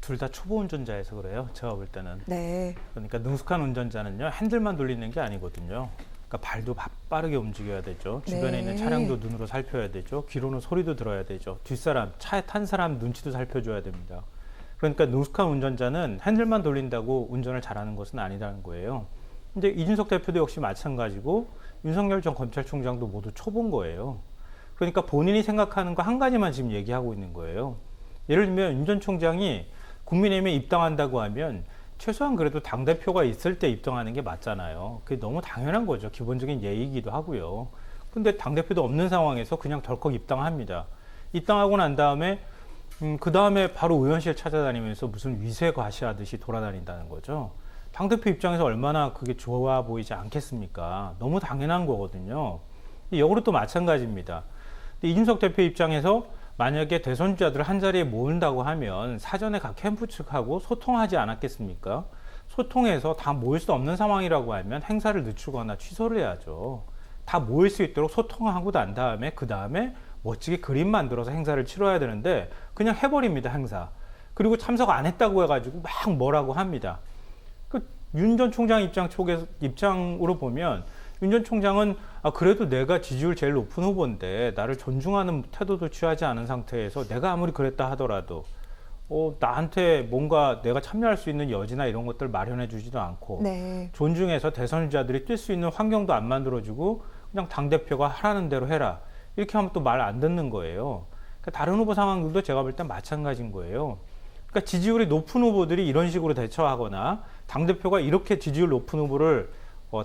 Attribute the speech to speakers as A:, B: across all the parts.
A: 둘 다 초보 운전자여서 그래요. 제가 볼 때는.
B: 네.
A: 그러니까 능숙한 운전자는요, 핸들만 돌리는 게 아니거든요. 그러니까 발도 빠르게 움직여야 되죠. 주변에 있는 차량도 눈으로 살펴야 되죠. 귀로는 소리도 들어야 되죠. 뒷사람, 차에 탄 사람 눈치도 살펴줘야 됩니다. 그러니까 능숙한 운전자는 핸들만 돌린다고 운전을 잘하는 것은 아니라는 거예요. 근데 이준석 대표도 역시 마찬가지고 윤석열 전 검찰총장도 모두 초보인 거예요. 그러니까 본인이 생각하는 거 한 가지만 지금 얘기하고 있는 거예요. 예를 들면 윤 전 총장이 국민의힘에 입당한다고 하면 최소한 그래도 당대표가 있을 때 입당하는 게 맞잖아요. 그게 너무 당연한 거죠. 기본적인 예의이기도 하고요. 근데 당대표도 없는 상황에서 그냥 덜컥 입당합니다. 입당하고 난 다음에 그 다음에 바로 의원실 찾아다니면서 무슨 위세 과시하듯이 돌아다닌다는 거죠. 당대표 입장에서 얼마나 그게 좋아 보이지 않겠습니까? 너무 당연한 거거든요. 역으로 또 마찬가지입니다. 이준석 대표 입장에서 만약에 대선 주자들을 한자리에 모은다고 하면 사전에 각 캠프 측하고 소통하지 않았겠습니까? 소통해서 다 모일 수 없는 상황이라고 하면 행사를 늦추거나 취소를 해야죠. 다 모일 수 있도록 소통하고 난 다음에 그 다음에 멋지게 그림 만들어서 행사를 치러야 되는데 그냥 해버립니다, 행사. 그리고 참석 안 했다고 해가지고 막 뭐라고 합니다. 윤 전 총장 입장으로 보면 윤 전 총장은 그래도 내가 지지율 제일 높은 후보인데 나를 존중하는 태도도 취하지 않은 상태에서 내가 아무리 그랬다 하더라도 나한테 뭔가 내가 참여할 수 있는 여지나 이런 것들 마련해 주지도 않고 존중해서 대선 주자들이 뛸 수 있는 환경도 안 만들어주고 그냥 당대표가 하라는 대로 해라. 이렇게 하면 또 말 안 듣는 거예요. 그러니까 다른 후보 상황들도 제가 볼 땐 마찬가지인 거예요. 그러니까 지지율이 높은 후보들이 이런 식으로 대처하거나 당대표가 이렇게 지지율 높은 후보를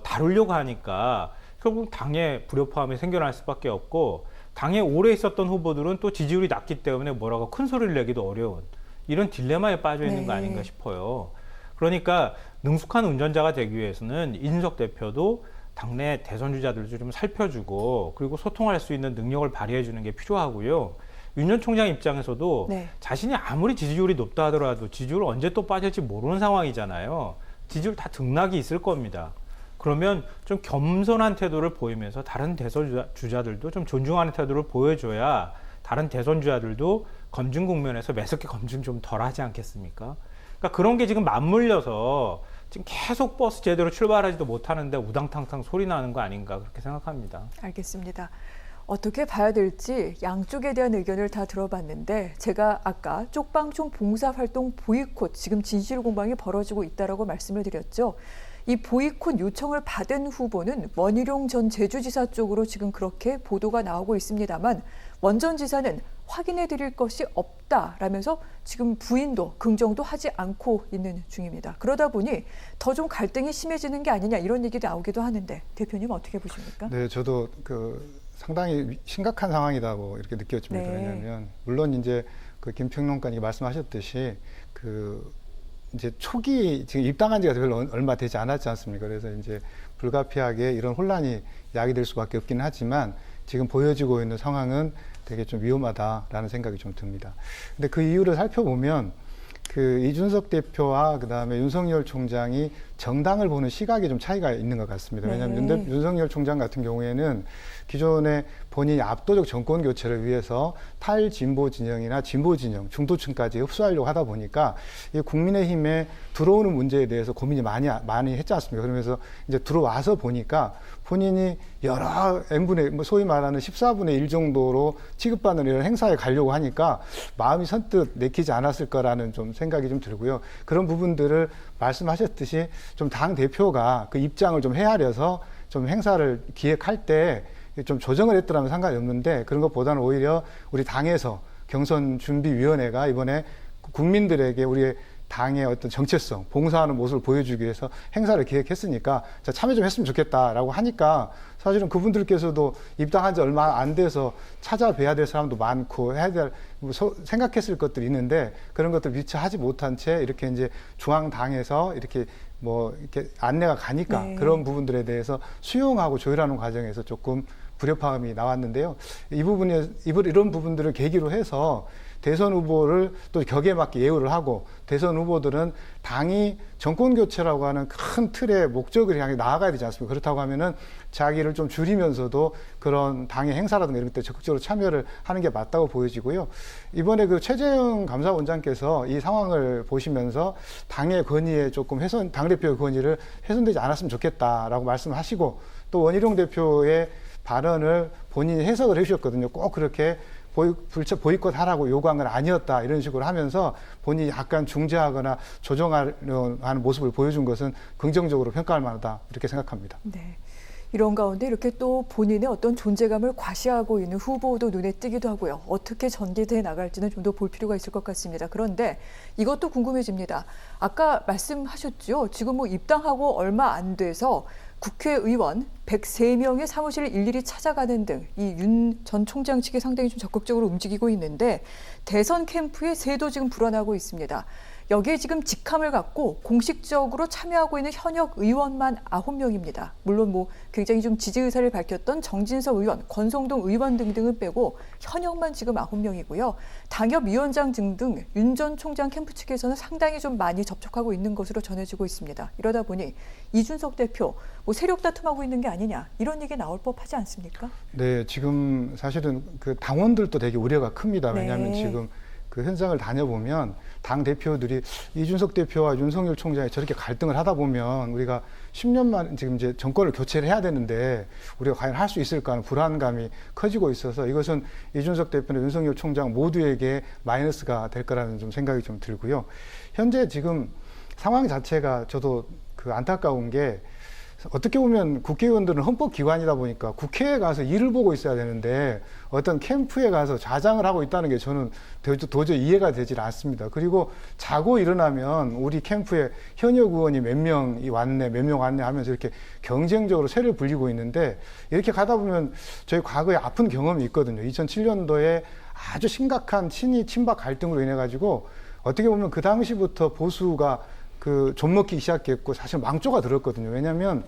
A: 다루려고 하니까 결국 당의 불협화음이 생겨날 수밖에 없고 당에 오래 있었던 후보들은 또 지지율이 낮기 때문에 뭐라고 큰 소리를 내기도 어려운 이런 딜레마에 빠져 있는 거 아닌가 싶어요. 그러니까 능숙한 운전자가 되기 위해서는 이준석 대표도 당내 대선 주자들도 좀 살펴주고 그리고 소통할 수 있는 능력을 발휘해 주는 게 필요하고요. 윤 전 총장 입장에서도 자신이 아무리 지지율이 높다 하더라도 지지율 언제 또 빠질지 모르는 상황이잖아요. 지지율 다 등락이 있을 겁니다. 그러면 좀 겸손한 태도를 보이면서 다른 대선 주자들도 좀 존중하는 태도를 보여줘야 다른 대선 주자들도 검증 국면에서 매섭게 검증 좀 덜 하지 않겠습니까? 그러니까 그런 게 지금 맞물려서 지금 계속 버스 제대로 출발하지도 못하는데 우당탕탕 소리 나는 거 아닌가 그렇게 생각합니다.
B: 알겠습니다. 어떻게 봐야 될지 양쪽에 대한 의견을 다 들어봤는데 제가 아까 쪽방촌 봉사활동 보이콧 지금 진실공방이 벌어지고 있다라고 말씀을 드렸죠. 이 보이콧 요청을 받은 후보는 원희룡 전 제주지사 쪽으로 지금 그렇게 보도가 나오고 있습니다만 원 전 지사는 확인해 드릴 것이 없다라면서 지금 부인도 긍정도 하지 않고 있는 중입니다. 그러다 보니 더 좀 갈등이 심해지는 게 아니냐 이런 얘기도 나오기도 하는데 대표님 어떻게 보십니까?
C: 네, 저도 상당히 심각한 상황이라고 이렇게 느꼈습니다. 왜냐하면 물론 이제 김평론가님이 말씀하셨듯이 이제 초기 지금 입당한 지가 별로 얼마 되지 않았지 않습니까? 그래서 이제 불가피하게 이런 혼란이 야기될 수밖에 없긴 하지만 지금 보여지고 있는 상황은 되게 좀 위험하다라는 생각이 좀 듭니다. 근데 그 이유를 살펴보면 이준석 대표와 그다음에 윤석열 총장이 정당을 보는 시각에 좀 차이가 있는 것 같습니다. 왜냐하면 윤석열 총장 같은 경우에는 기존에 본인이 압도적 정권 교체를 위해서 탈진보 진영이나 진보 진영, 중도층까지 흡수하려고 하다 보니까 이 국민의힘에 들어오는 문제에 대해서 고민이 많이 했지 않습니까? 그러면서 이제 들어와서 보니까 본인이 여러 n분의 소위 말하는 14분의 1 정도로 취급받는 이런 행사에 가려고 하니까 마음이 선뜻 내키지 않았을 거라는 좀 생각이 좀 들고요. 그런 부분들을 말씀하셨듯이 좀 당 대표가 그 입장을 좀 헤아려서 좀 행사를 기획할 때 좀 조정을 했더라면 상관이 없는데 그런 것보다는 오히려 우리 당에서 경선준비위원회가 이번에 국민들에게 우리의 당의 어떤 정체성, 봉사하는 모습을 보여주기 위해서 행사를 기획했으니까 참여 좀 했으면 좋겠다라고 하니까 사실은 그분들께서도 입당한 지 얼마 안 돼서 찾아뵈야 될 사람도 많고 해야 될 생각했을 것들이 있는데 그런 것들 미처 하지 못한 채 이렇게 이제 중앙당에서 이렇게 이렇게 안내가 가니까 그런 부분들에 대해서 수용하고 조율하는 과정에서 조금 불협화음이 나왔는데요. 이런 부분들을 계기로 해서 대선 후보를 또 격에 맞게 예우를 하고 대선 후보들은 당이 정권 교체라고 하는 큰 틀의 목적을 향해 나아가야 되지 않습니까? 그렇다고 하면은 자기를 좀 줄이면서도 그런 당의 행사라든가 이런 때 적극적으로 참여를 하는 게 맞다고 보여지고요. 이번에 그 최재형 감사원장께서 이 상황을 보시면서 당의 권위에 조금 당대표의 권위를 훼손되지 않았으면 좋겠다라고 말씀하시고 또 원희룡 대표의 발언을 본인이 해석을 해주셨거든요. 꼭 그렇게 보이콧하라고 요구한 건 아니었다 이런 식으로 하면서 본인이 약간 중재하거나 조정하려는 모습을 보여준 것은 긍정적으로 평가할 만하다 이렇게 생각합니다.
B: 네. 이런 가운데 이렇게 또 본인의 어떤 존재감을 과시하고 있는 후보도 눈에 띄기도 하고요. 어떻게 전개돼 나갈지는 좀 더 볼 필요가 있을 것 같습니다. 그런데 이것도 궁금해집니다. 아까 말씀하셨죠. 지금 뭐 입당하고 얼마 안 돼서 국회의원 103명의 사무실을 일일이 찾아가는 등 이 윤 전 총장 측이 상당히 좀 적극적으로 움직이고 있는데 대선 캠프의 새도 지금 불어나고 있습니다. 여기에 지금 직함을 갖고 공식적으로 참여하고 있는 현역 의원만 9명입니다. 물론 뭐 굉장히 좀 지지 의사를 밝혔던 정진석 의원, 권성동 의원 등등은 빼고 현역만 지금 9명이고요. 당협위원장 등등 윤 전 총장 캠프 측에서는 상당히 좀 많이 접촉하고 있는 것으로 전해지고 있습니다. 이러다 보니 이준석 대표 뭐 세력 다툼하고 있는 게 아니냐 이런 얘기 나올 법하지 않습니까?
C: 네, 지금 사실은 그 당원들도 되게 우려가 큽니다. 왜냐하면
B: 네.
C: 지금 그 현장을 다녀보면 당 대표들이 이준석 대표와 윤석열 총장이 저렇게 갈등을 하다 보면 우리가 10년 만 지금 이제 정권을 교체를 해야 되는데 우리가 과연 할 수 있을까 하는 불안감이 커지고 있어서 이것은 이준석 대표나 윤석열 총장 모두에게 마이너스가 될 거라는 좀 생각이 좀 들고요. 현재 지금 상황 자체가 저도 그 안타까운 게 어떻게 보면 국회의원들은 헌법기관이다 보니까 국회에 가서 일을 보고 있어야 되는데 어떤 캠프에 가서 좌장을 하고 있다는 게 저는 도저히 이해가 되질 않습니다. 그리고 자고 일어나면 우리 캠프에 현역 의원이 몇 명이 왔네, 몇 명 왔네 하면서 이렇게 경쟁적으로 세를 불리고 있는데 이렇게 가다 보면 저희 과거에 아픈 경험이 있거든요. 2007년도에 아주 심각한 친박 갈등으로 인해 가지고 어떻게 보면 그 당시부터 보수가 그 좀먹기 시작했고 사실 망조가 들었거든요. 왜냐하면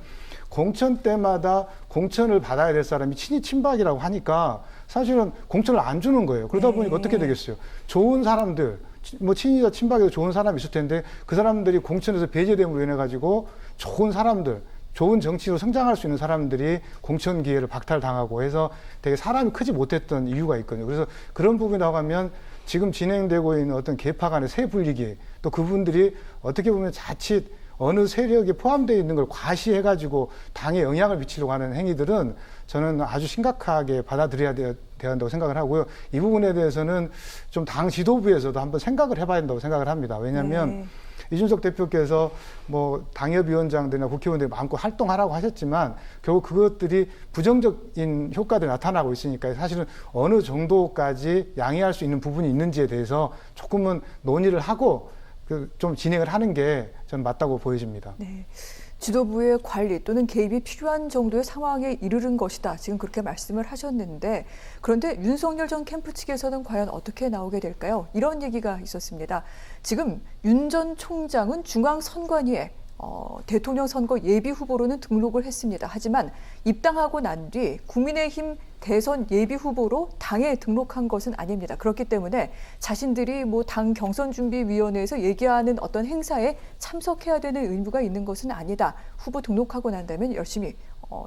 C: 공천 때마다 공천을 받아야 될 사람이 친박이라고 하니까 사실은 공천을 안 주는 거예요. 그러다 보니까 어떻게 되겠어요? 좋은 사람들, 뭐 친이자 친박에도 좋은 사람이 있을 텐데 그 사람들이 공천에서 배제됨으로 인해 가지고 좋은 사람들, 좋은 정치로 성장할 수 있는 사람들이 공천 기회를 박탈당하고 해서 되게 사람이 크지 못했던 이유가 있거든요. 그래서 그런 부분이라고 하면 지금 진행되고 있는 어떤 계파 간의 세 분리기 또 그분들이 어떻게 보면 자칫 어느 세력이 포함되어 있는 걸 과시해가지고 당에 영향을 미치려고 하는 행위들은 저는 아주 심각하게 받아들여야 된다고 생각을 하고요. 이 부분에 대해서는 좀 당 지도부에서도 한번 생각을 해봐야 된다고 생각을 합니다. 왜냐하면 이준석 대표께서 뭐 당협위원장들이나 국회의원들이 마음껏 활동하라고 하셨지만 결국 그것들이 부정적인 효과들이 나타나고 있으니까 사실은 어느 정도까지 양해할 수 있는 부분이 있는지에 대해서 조금은 논의를 하고 좀 진행을 하는 게 저는 맞다고 보여집니다.
B: 네. 지도부의 관리 또는 개입이 필요한 정도의 상황에 이르는 것이다. 지금 그렇게 말씀을 하셨는데 그런데 윤석열 전 캠프 측에서는 과연 어떻게 나오게 될까요? 이런 얘기가 있었습니다. 지금 윤 전 총장은 중앙선관위에 대통령 선거 예비 후보로는 등록을 했습니다. 하지만 입당하고 난 뒤 국민의힘 대선 예비 후보로 당에 등록한 것은 아닙니다. 그렇기 때문에 자신들이 뭐 당 경선준비위원회에서 얘기하는 어떤 행사에 참석해야 되는 의무가 있는 것은 아니다. 후보 등록하고 난다면 열심히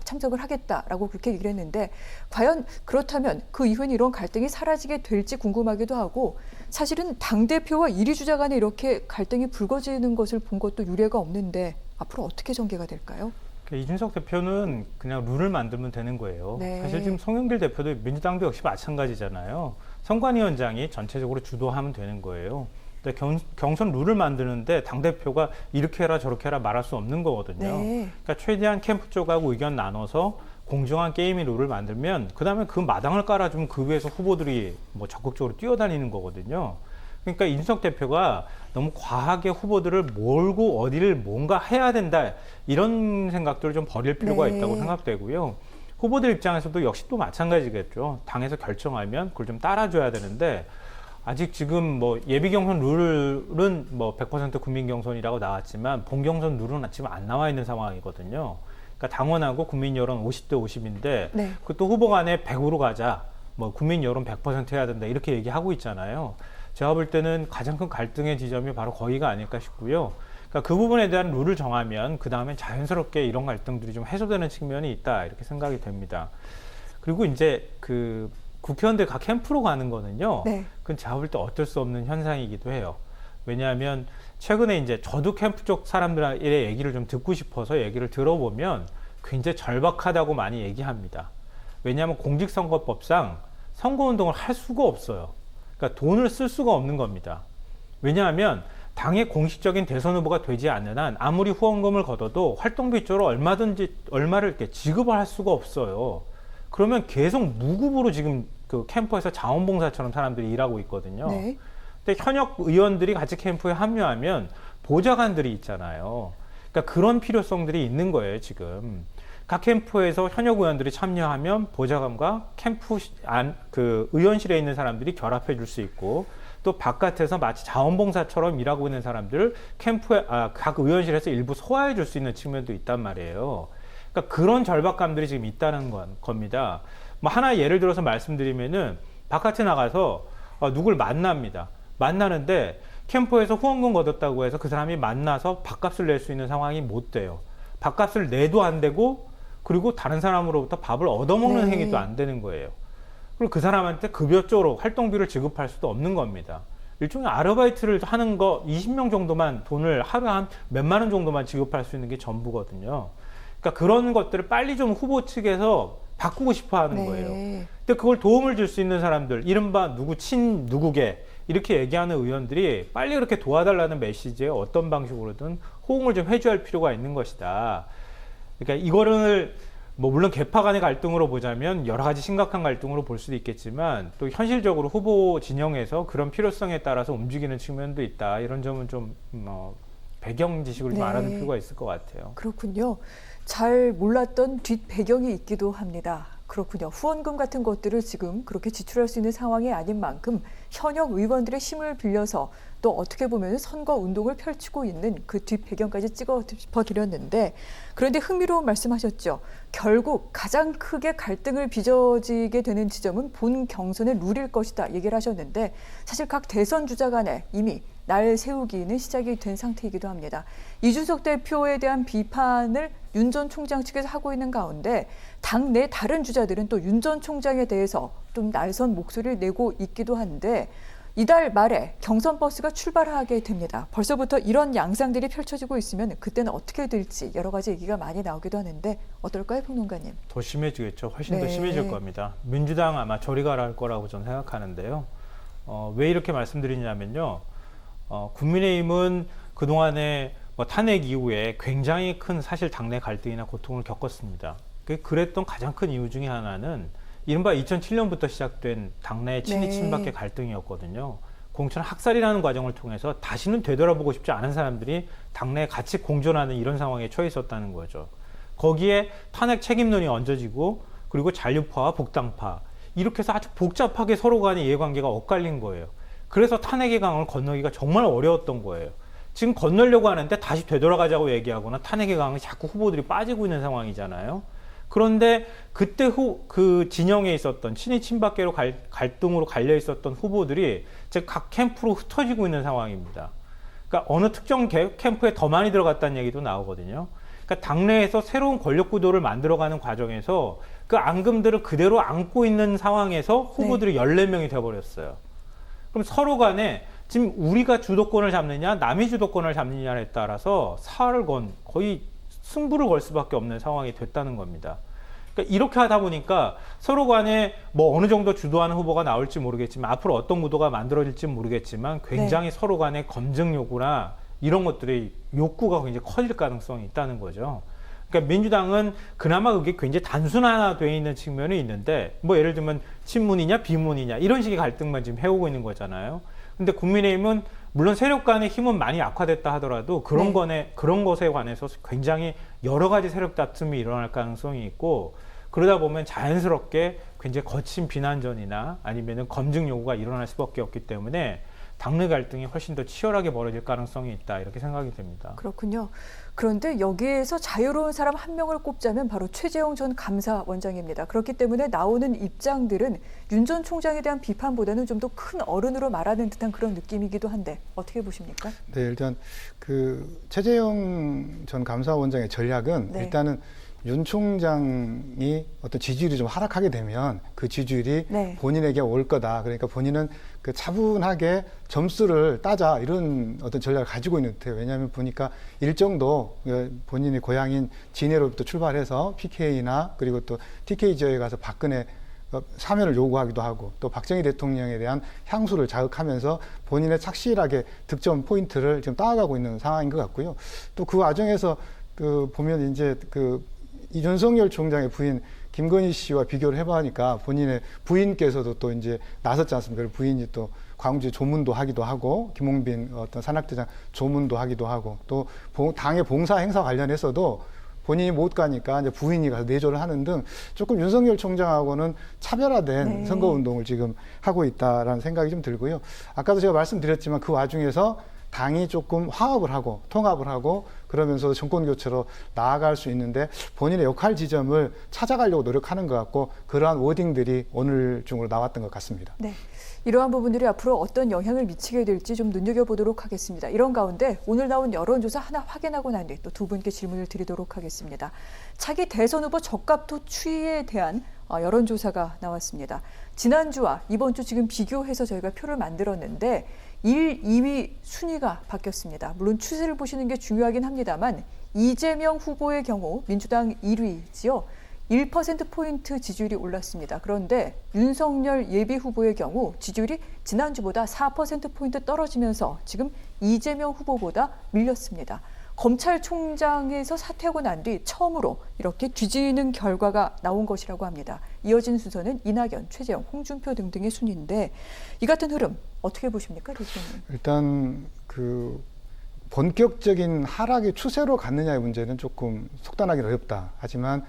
B: 참석을 하겠다라고 그렇게 얘기를 했는데 과연 그렇다면 그 이후에는 이런 갈등이 사라지게 될지 궁금하기도 하고 사실은 당대표와 1위 주자 간에 이렇게 갈등이 불거지는 것을 본 것도 유례가 없는데 앞으로 어떻게 전개가 될까요?
A: 이준석 대표는 그냥 룰을 만들면 되는 거예요.
B: 네.
A: 사실 지금 송영길 대표도 민주당도 역시 마찬가지잖아요. 선관위원장이 전체적으로 주도하면 되는 거예요. 근데 경선 룰을 만드는데 당대표가 이렇게 해라 저렇게 해라 말할 수 없는 거거든요.
B: 네.
A: 그러니까 최대한 캠프 쪽하고 의견 나눠서 공정한 게임의 룰을 만들면 그다음에 그 마당을 깔아주면 그 위에서 후보들이 뭐 적극적으로 뛰어다니는 거거든요. 그러니까 이준석 대표가 너무 과하게 후보들을 몰고 어디를 뭔가 해야 된다 이런 생각들을 좀 버릴 필요가
B: 네.
A: 있다고 생각되고요. 후보들 입장에서도 역시 또 마찬가지겠죠. 당에서 결정하면 그걸 좀 따라줘야 되는데 아직 지금 뭐 예비 경선 룰은 뭐 100% 국민 경선이라고 나왔지만 본 경선 룰은 지금 안 나와 있는 상황이거든요. 그러니까 당원하고 국민 여론 50대 50인데
B: 네.
A: 그것도 후보 간에 100으로 가자. 뭐 국민 여론 100% 해야 된다 이렇게 얘기하고 있잖아요. 제가 볼 때는 가장 큰 갈등의 지점이 바로 거기가 아닐까 싶고요. 그러니까 그 부분에 대한 룰을 정하면 그 다음엔 자연스럽게 이런 갈등들이 좀 해소되는 측면이 있다 이렇게 생각이 됩니다. 그리고 이제 그 국회의원들 각 캠프로 가는 거는요.
B: 네.
A: 그건 제가 볼 때 어쩔 수 없는 현상이기도 해요. 왜냐하면 최근에 이제 저도 캠프 쪽 사람들의 얘기를 좀 듣고 싶어서 얘기를 들어보면 굉장히 절박하다고 많이 얘기합니다. 왜냐하면 공직선거법상 선거운동을 할 수가 없어요. 그러니까 돈을 쓸 수가 없는 겁니다. 왜냐하면 당의 공식적인 대선 후보가 되지 않는 한 아무리 후원금을 걷어도 활동비 쪽으로 얼마를 이렇게 지급을 할 수가 없어요. 그러면 계속 무급으로 지금 그 캠프에서 자원봉사처럼 사람들이 일하고 있거든요.
B: 네.
A: 근데 현역 의원들이 같이 캠프에 합류하면 보좌관들이 있잖아요. 그러니까 그런 필요성들이 있는 거예요, 지금. 각 캠프에서 현역 의원들이 참여하면 보좌관과 캠프 그 의원실에 있는 사람들이 결합해 줄 수 있고 또 바깥에서 마치 자원봉사처럼 일하고 있는 사람들을 캠프에 각 의원실에서 일부 소화해 줄 수 있는 측면도 있단 말이에요. 그러니까 그런 절박감들이 지금 있다는 겁니다. 뭐 하나 예를 들어서 말씀드리면은 바깥에 나가서 누굴 만납니다. 만나는데 캠프에서 후원금 걷었다고 해서 그 사람이 만나서 밥값을 낼 수 있는 상황이 못 돼요. 밥값을 내도 안 되고 그리고 다른 사람으로부터 밥을 얻어먹는
B: 네.
A: 행위도 안 되는 거예요. 그리고 그 사람한테 급여 쪽으로 활동비를 지급할 수도 없는 겁니다. 일종의 아르바이트를 하는 거 20명 정도만 돈을 하루에 한 몇만 원 정도만 지급할 수 있는 게 전부거든요. 그러니까 그런 것들을 빨리 좀 후보 측에서 바꾸고 싶어 하는
B: 네.
A: 거예요. 근데 그걸 도움을 줄 수 있는 사람들, 이른바 누구게 이렇게 얘기하는 의원들이 빨리 그렇게 도와달라는 메시지에 어떤 방식으로든 호응을 좀 해줘야 할 필요가 있는 것이다. 그러니까 이거를 뭐 물론 계파 간의 갈등으로 보자면 여러 가지 심각한 갈등으로 볼 수도 있겠지만 또 현실적으로 후보 진영에서 그런 필요성에 따라서 움직이는 측면도 있다. 이런 점은 좀 배경 지식을 좀
B: 네.
A: 알아둘 필요가 있을 것 같아요.
B: 그렇군요. 잘 몰랐던 뒷 배경이 있기도 합니다. 그렇군요. 후원금 같은 것들을 지금 그렇게 지출할 수 있는 상황이 아닌 만큼 현역 의원들의 힘을 빌려서 또 어떻게 보면 선거 운동을 펼치고 있는 그 뒷 배경까지 짚어드렸는데 그런데 흥미로운 말씀하셨죠. 결국 가장 크게 갈등을 빚어지게 되는 지점은 본 경선의 룰일 것이다 얘기를 하셨는데 사실 각 대선 주자 간에 이미 날 세우기는 시작이 된 상태이기도 합니다. 이준석 대표에 대한 비판을 윤 전 총장 측에서 하고 있는 가운데 당내 다른 주자들은 또 윤 전 총장에 대해서 좀 날선 목소리를 내고 있기도 한데 이달 말에 경선 버스가 출발하게 됩니다. 벌써부터 이런 양상들이 펼쳐지고 있으면 그때는 어떻게 될지 여러 가지 얘기가 많이 나오기도 하는데 어떨까요, 평론가님?
A: 더 심해지겠죠. 훨씬 더
B: 네.
A: 심해질 겁니다. 민주당 아마 저리 가라 할 거라고 저는 생각하는데요. 왜 이렇게 말씀드리냐면요. 국민의힘은 그동안에 탄핵 이후에 굉장히 큰 사실 당내 갈등이나 고통을 겪었습니다. 그랬던 가장 큰 이유 중에 하나는 이른바 2007년부터 시작된 당내의 친이 친박의 갈등이었거든요. 공천 학살이라는 과정을 통해서 다시는 되돌아보고 싶지 않은 사람들이 당내에 같이 공존하는 이런 상황에 처해 있었다는 거죠. 거기에 탄핵 책임론이 얹어지고 그리고 잔류파와 복당파 이렇게 해서 아주 복잡하게 서로 간의 이해관계가 엇갈린 거예요. 그래서 탄핵의 강을 건너기가 정말 어려웠던 거예요. 지금 건너려고 하는데 다시 되돌아가자고 얘기하거나 탄핵의 강에 자꾸 후보들이 빠지고 있는 상황이잖아요. 그런데 그때 그 진영에 있었던 친이 친박계로 갈등으로 갈려 있었던 후보들이 이제 각 캠프로 흩어지고 있는 상황입니다. 그러니까 어느 특정 캠프에 더 많이 들어갔다는 얘기도 나오거든요. 그러니까 당내에서 새로운 권력 구도를 만들어가는 과정에서 그 앙금들을 그대로 안고 있는 상황에서 후보들이 14명이 돼버렸어요. 그럼 서로 간에 지금 우리가 주도권을 잡느냐 남이 주도권을 잡느냐에 따라서 거의 승부를 걸 수밖에 없는 상황이 됐다는 겁니다. 그러니까 이렇게 하다 보니까 서로 간에 뭐 어느 정도 주도하는 후보가 나올지 모르겠지만 앞으로 어떤 구도가 만들어질지 모르겠지만 굉장히 서로 간에 검증 요구나 이런 것들이 욕구가 굉장히 커질 가능성이 있다는 거죠. 그러니까 민주당은 그나마 그게 굉장히 단순화되어 있는 측면이 있는데 뭐 예를 들면 친문이냐 비문이냐 이런 식의 갈등만 지금 해오고 있는 거잖아요. 근데 국민의힘은 물론 세력 간의 힘은 많이 약화됐다 하더라도 그런 것에 관해서 굉장히 여러 가지 세력 다툼이 일어날 가능성이 있고 그러다 보면 자연스럽게 굉장히 거친 비난전이나 아니면은 검증 요구가 일어날 수밖에 없기 때문에 당내 갈등이 훨씬 더 치열하게 벌어질 가능성이 있다 이렇게 생각이 됩니다.
B: 그렇군요. 그런데 여기에서 자유로운 사람 한 명을 꼽자면 바로 최재형 전 감사원장입니다. 그렇기 때문에 나오는 입장들은 윤 전 총장에 대한 비판보다는 좀 더 큰 어른으로 말하는 듯한 그런 느낌이기도 한데 어떻게 보십니까?
C: 네, 일단 그 최재형 전 감사원장의 전략은
B: 네.
C: 일단은 윤 총장이 어떤 지지율이 좀 하락하게 되면 그 지지율이
B: 네.
C: 본인에게 올 거다. 그러니까 본인은 그 차분하게 점수를 따자 이런 어떤 전략을 가지고 있는 듯해요. 왜냐하면 보니까 일정도 본인의 고향인 진해로부터 출발해서 PK나 그리고 또 TK 지역에 가서 박근혜 사면을 요구하기도 하고 또 박정희 대통령에 대한 향수를 자극하면서 본인의 착실하게 득점 포인트를 지금 따라가고 있는 상황인 것 같고요. 또 그 과정에서 그 보면 이제 그 윤석열 총장의 부인 김건희 씨와 비교를 해보니까 본인의 부인께서도 또 이제 나섰지 않습니까? 부인이 또 광주 조문도 하기도 하고 김홍빈 어떤 산악대장 조문도 하기도 하고 또 당의 봉사 행사 관련해서도 본인이 못 가니까 이제 부인이 가서 내조를 하는 등 조금 윤석열 총장하고는 차별화된
B: 네.
C: 선거운동을 지금 하고 있다라는 생각이 좀 들고요. 아까도 제가 말씀드렸지만 그 와중에서 당이 조금 화합을 하고 통합을 하고 그러면서 정권 교체로 나아갈 수 있는데 본인의 역할 지점을 찾아가려고 노력하는 것 같고 그러한 워딩들이 오늘 중으로 나왔던 것 같습니다.
B: 네. 이러한 부분들이 앞으로 어떤 영향을 미치게 될지 좀 눈여겨보도록 하겠습니다. 이런 가운데 오늘 나온 여론조사 하나 확인하고 난 뒤 또 두 분께 질문을 드리도록 하겠습니다. 차기 대선 후보 적합도 추이에 대한 여론조사가 나왔습니다. 지난주와 이번 주 지금 비교해서 저희가 표를 만들었는데 1, 2위 순위가 바뀌었습니다. 물론 추세를 보시는 게 중요하긴 합니다만 이재명 후보의 경우 민주당 1위지요. 1%포인트 지지율이 올랐습니다. 그런데 윤석열 예비후보의 경우 지지율이 지난주보다 4%포인트 떨어지면서 지금 이재명 후보보다 밀렸습니다. 검찰총장에서 사퇴하고 난 뒤 처음으로 이렇게 뒤지는 결과가 나온 것이라고 합니다. 이어진 순서는 이낙연, 최재형, 홍준표 등등의 순위인데 이 같은 흐름 어떻게 보십니까, 대표님?
C: 일단 그 본격적인 하락의 추세로 갔느냐의 문제는 조금 속단하기는 어렵다. 하지만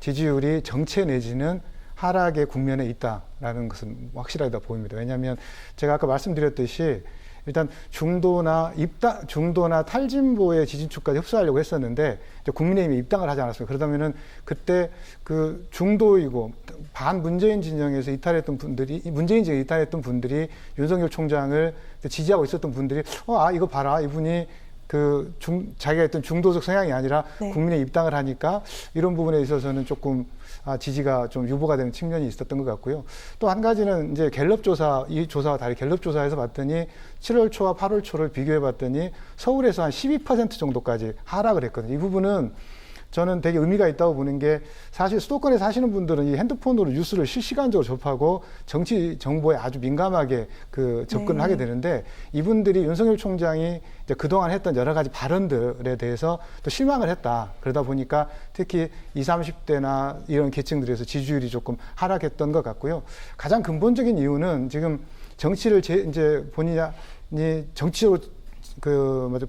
C: 지지율이 정체 내지는 하락의 국면에 있다라는 것은 확실하다 보입니다. 왜냐하면 제가 아까 말씀드렸듯이 일단 중도나 탈진보의 지지층까지 흡수하려고 했었는데 이제 국민의힘이 입당을 하지 않았습니까? 그러다면은 그때 그 중도이고 반 문재인 진영에서 이탈했던 분들이 문재인 진영에 이탈했던 분들이 윤석열 총장을 지지하고 있었던 분들이 이거 봐라 이분이 자기가 했던 중도적 성향이 아니라
B: 네.
C: 국민에 입당을 하니까 이런 부분에 있어서는 조금 지지가 좀 유보가 되는 측면이 있었던 것 같고요. 또 한 가지는 이제 갤럽 조사, 이 조사와 다르게 갤럽 조사에서 봤더니 7월 초와 8월 초를 비교해 봤더니 서울에서 한 12% 정도까지 하락을 했거든요. 이 부분은 저는 되게 의미가 있다고 보는 게 사실 수도권에 사시는 분들은 이 핸드폰으로 뉴스를 실시간적으로 접하고 정치 정보에 아주 민감하게 접근을 하게 되는데 이분들이 윤석열 총장이 이제 그동안 했던 여러 가지 발언들에 대해서 또 실망을 했다. 그러다 보니까 특히 20, 30대나 이런 계층들에서 지지율이 조금 하락했던 것 같고요. 가장 근본적인 이유는 지금 정치를 이제 본인이 정치적으로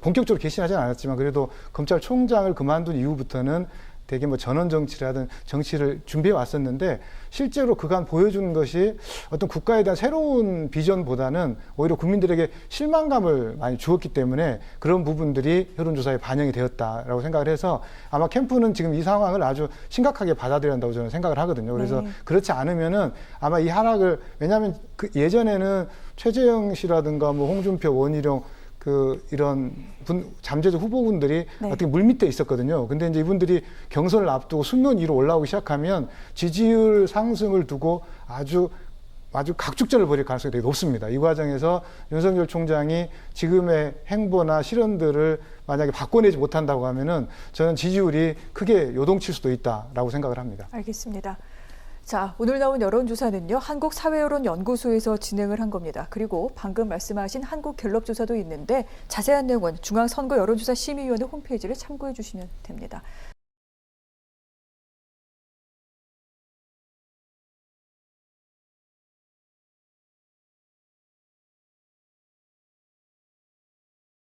C: 본격적으로 개신하지는 않았지만 그래도 검찰총장을 그만둔 이후부터는 되게 전원 정치를 하든 정치를 준비해 왔었는데 실제로 그간 보여주는 것이 어떤 국가에 대한 새로운 비전보다는 오히려 국민들에게 실망감을 많이 주었기 때문에 그런 부분들이 여론조사에 반영이 되었다라고 생각을 해서 아마 캠프는 지금 이 상황을 아주 심각하게 받아들여야 한다고 저는 생각을 하거든요. 그래서 그렇지 않으면은 아마 이 하락을 왜냐하면 예전에는 최재형 씨라든가 홍준표, 원희룡 이런 잠재적 후보군들이 어떻게 물밑에 있었거든요. 근데 이제 이분들이 경선을 앞두고 수면 위로 올라오기 시작하면 지지율 상승을 두고 아주 각축전을 벌일 가능성이 되게 높습니다. 이 과정에서 윤석열 총장이 지금의 행보나 실언들을 만약에 바꿔내지 못한다고 하면은 저는 지지율이 크게 요동칠 수도 있다라고 생각을 합니다.
B: 알겠습니다. 자, 오늘 나온 여론조사는요, 한국사회여론연구소에서 진행을 한 겁니다. 그리고 방금 말씀하신 한국갤럽조사도 있는데 자세한 내용은 중앙선거여론조사심의위원회 홈페이지를 참고해 주시면 됩니다.